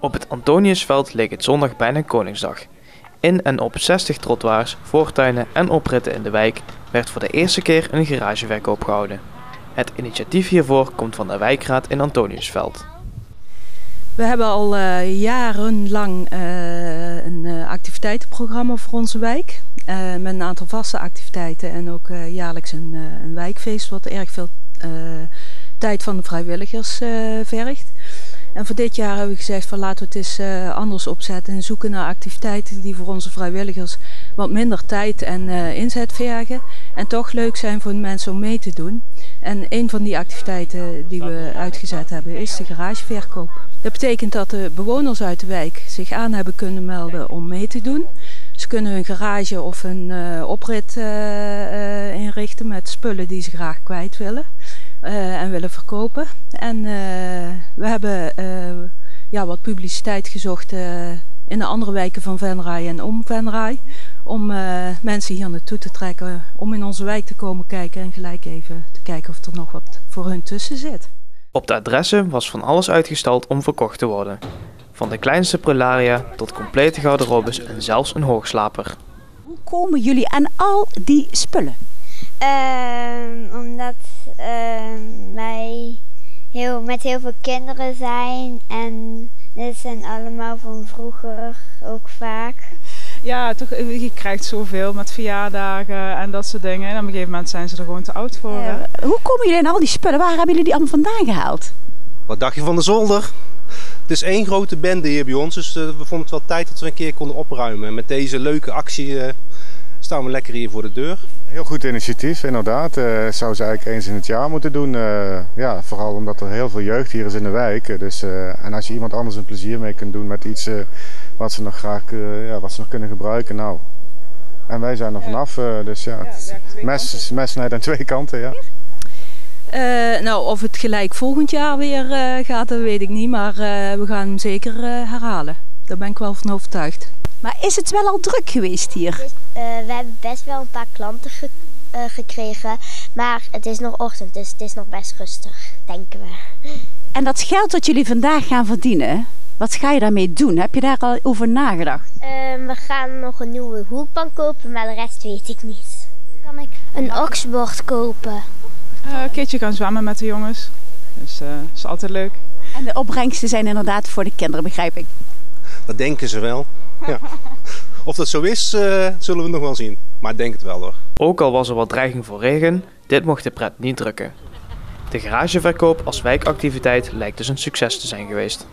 Op het Antoniusveld leek het zondag bijna Koningsdag. In en op 60 trottoirs, voortuinen en opritten in de wijk werd voor de eerste keer een garageverkoop gehouden. Het initiatief hiervoor komt van de wijkraad in Antoniusveld. We hebben al jarenlang een activiteitenprogramma voor onze wijk. Met een aantal vaste activiteiten en ook jaarlijks een wijkfeest wat erg veel tijd van de vrijwilligers vergt. En voor dit jaar hebben we gezegd van laten we het eens anders opzetten en zoeken naar activiteiten die voor onze vrijwilligers wat minder tijd en inzet vergen. En toch leuk zijn voor de mensen om mee te doen. En een van die activiteiten die we uitgezet hebben is de garageverkoop. Dat betekent dat de bewoners uit de wijk zich aan hebben kunnen melden om mee te doen. Ze kunnen hun garage of een oprit inrichten met spullen die ze graag kwijt willen. En willen verkopen. En we hebben wat publiciteit gezocht in de andere wijken van Venray en om Venray. Om mensen hier naartoe te trekken, om in onze wijk te komen kijken en gelijk even te kijken of er nog wat voor hun tussen zit. Op de adressen was van alles uitgestald om verkocht te worden. Van de kleinste prularia tot complete garderobes en zelfs een hoogslaper. Hoe komen jullie aan al die spullen? Omdat wij met heel veel kinderen zijn en dit zijn allemaal van vroeger ook vaak. Ja, toch, je krijgt zoveel met verjaardagen en dat soort dingen. En op een gegeven moment zijn ze er gewoon te oud voor. Hoe komen jullie aan al die spullen? Waar hebben jullie die allemaal vandaan gehaald? Wat dacht je van de zolder? Het is één grote bende hier bij ons, dus we vonden het wel tijd dat we een keer konden opruimen. En met deze leuke actie staan we lekker hier voor de deur. Heel goed initiatief, inderdaad. Zou ze eigenlijk eens in het jaar moeten doen. Vooral omdat er heel veel jeugd hier is in de wijk. En als je iemand anders een plezier mee kunt doen met iets wat ze nog graag wat ze nog kunnen gebruiken. Nou. En wij zijn er vanaf. Mes snijdt aan twee kanten. Ja. Of het gelijk volgend jaar weer gaat, dat weet ik niet. Maar we gaan hem zeker herhalen. Daar ben ik wel van overtuigd. Maar is het wel al druk geweest hier? We hebben best wel een paar klanten gekregen, maar het is nog ochtend, dus het is nog best rustig, denken we. En dat geld dat jullie vandaag gaan verdienen, wat ga je daarmee doen? Heb je daar al over nagedacht? We gaan nog een nieuwe hoekbank kopen, maar de rest weet ik niet. Kan ik een oksbord kopen? Een keertje gaan zwemmen met de jongens, dus dat is altijd leuk. En de opbrengsten zijn inderdaad voor de kinderen, begrijp ik? Dat denken ze wel. Ja. Of dat zo is, zullen we nog wel zien. Maar ik denk het wel hoor. Ook al was er wat dreiging voor regen, dit mocht de pret niet drukken. De garageverkoop als wijkactiviteit lijkt dus een succes te zijn geweest.